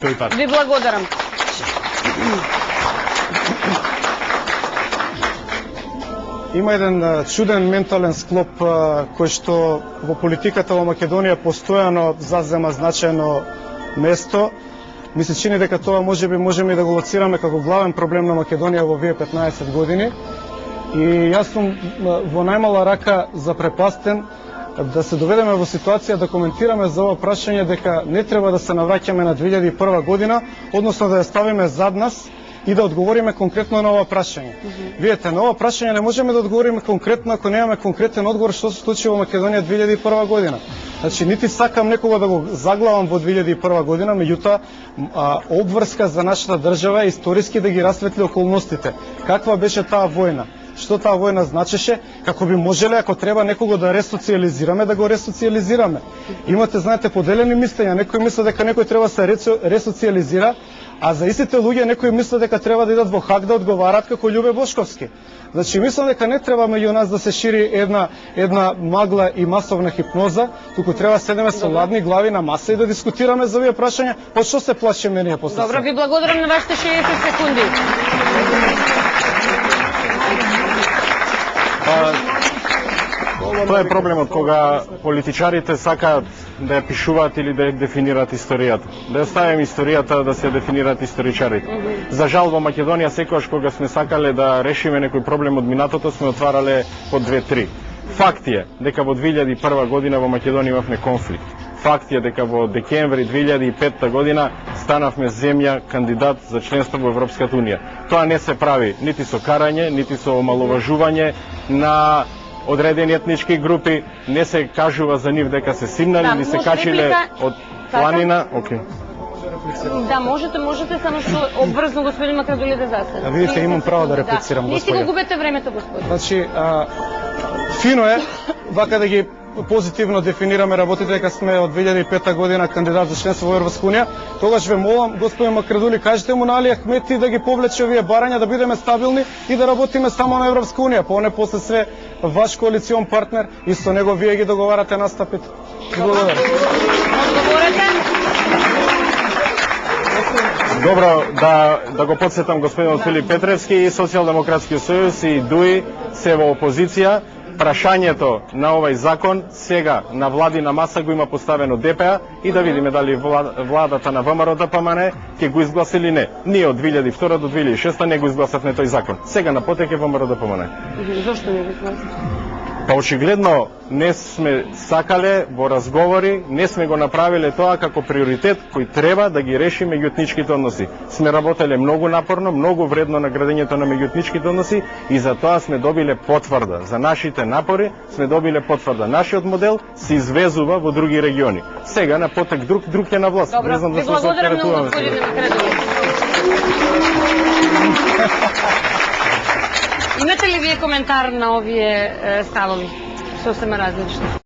Тој пат. Ви благодарам. Има еден чуден ментален склоп кој што во политиката во Македонија постојано зазема значајно место. Ми се чини дека тоа можеби можеме да го лоцираме како главен проблем на Македонија во овие 15 години. И јас сум во најмала рака запрепастен да се доведеме во ситуација да коментираме за ова прашање дека не треба да се навраќаме на 2001 година, односно да ја ставиме зад нас и да одговориме конкретно на ова прашање. Видете, на ова прашање не можеме да одговориме конкретно ако немаме конкретен одговор што се случи во Македонија 2001 година. Значи, нити сакам некога да го заглавам во 2001 година, меѓутоа обврска за нашата држава е историски да ги расветли околностите. Каква беше таа војна? Што таа војна значеше, како би можеле, ако треба некого да ресоциализираме, да го ресоциализираме. Имате, знаете, поделени мислења. Некој мисли дека некој треба да се ресоциализира, а за истите луѓе некои мислат дека треба да идат во Хаг да одговараат како Љубе Бошковски. Значи, мислам дека не треба меѓу нас да се шири една магла и масовна хипноза, туку треба седеме со ладни глави на маса и да дискутираме за овие прашања, од што се плашиме ние после. Добро, ви благодарам на вашите 60 секунди. Тоа е проблемот кога политичарите сакаат да ја пишуваат или да ја дефинираат историјата. Да ја оставим историјата да се дефинираат историчарите. За жал во Македонија секогаш кога сме сакале да решиме некој проблем од минатото сме отварале по 2-3. Факт е дека во 2001 година во Македонија имавме конфликт. Факт е дека во декември 2005 година станавме земја кандидат за членство во Европската унија. Тоа не се прави нити со карање, нити со омаловажување на одредени етнички групи, не се кажува за нив дека се симнали или се качиле од планина. Окей. Да, можете, само што обврзно господин Макрадули да застане. Видите, имам право да реплицирам, Не си господја. го губете времето, господин. Значи, фино е вака да ги позитивно дефинираме работите дека сме од 2005 година кандидат за членство во Европска унија. Тогаш ве молам, господин Макрадули, кажете му на Али Ахмети да ги повлече овие барања, да бидеме стабилни и да работиме само на Европска унија. По не после све ваш коалицион партнер и со него вие ги договарате настапите. Благодарам. Одговорете. Добро, да го подсетам господинот Филип Петревски и Социјалдемократски сојуз и ДУИ се во опозиција. Прашањето на овој закон сега на владина маса го има поставено ДПА и да видиме дали владата на ВМРО ДПМН ќе го изгласи или не. Ние од 2002 до 2006 не го изгласавме тој закон. Сега на потек е ВМРО ДПМН. Зошто не го изгласите? Па очигледно не сме сакале во разговори, не сме го направиле тоа како приоритет кој треба да ги реши меѓуетничките односи. Сме работеле многу напорно, многу вредно на градењето на меѓуетничките односи и за тоа сме добиле потврда. За нашите напори сме добиле потврда. Нашиот модел се извезува во други региони. Сега на потек друг е на власт. Добро, ви благодарам многу, господине Макрадули. Имате ли вие коментар на овие ставови? Сосема различни.